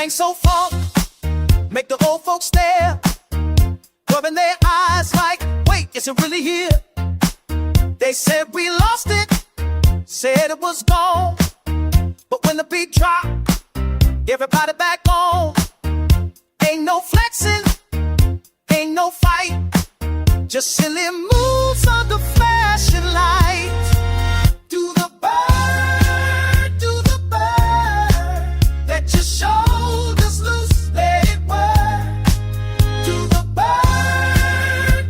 sang so funk, make the old folks stare, rubbing their eyes like, wait, is it really here? They said we lost it, said it was gone, but when the beat dropped, everybody back on. Ain't no flexing, ain't no fight, just silly moves under flashing lights. Do the bird, let your shoulders loose, let it work. Do the bird,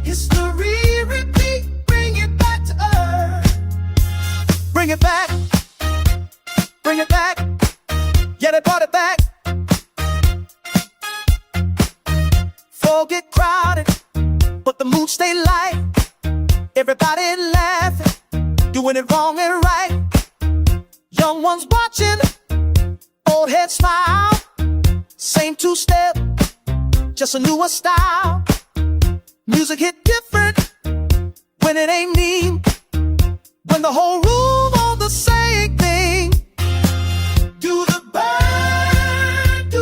history repeat, bring it back to earth. Bring it back, bring it back, yeah, they brought it back. Folk get crowded, but the mood stay light. Everybody laughing, doing it wrong and right. Young ones watching, old heads smile. Same two-step, just a newer style. Music hit different when it ain't mean, when the whole room on the same thing. Do the bird,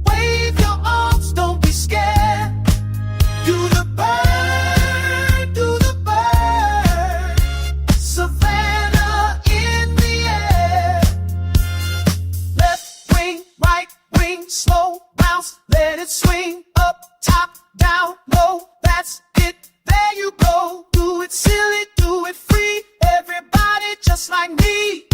wave your arms, don't be scared. Do the bird, Savannah in the air. Left wing, right wing, slow bounce, let it swing. Up, top, down, low, that's it, there you go. Do it silly, do it free, everybody just like me.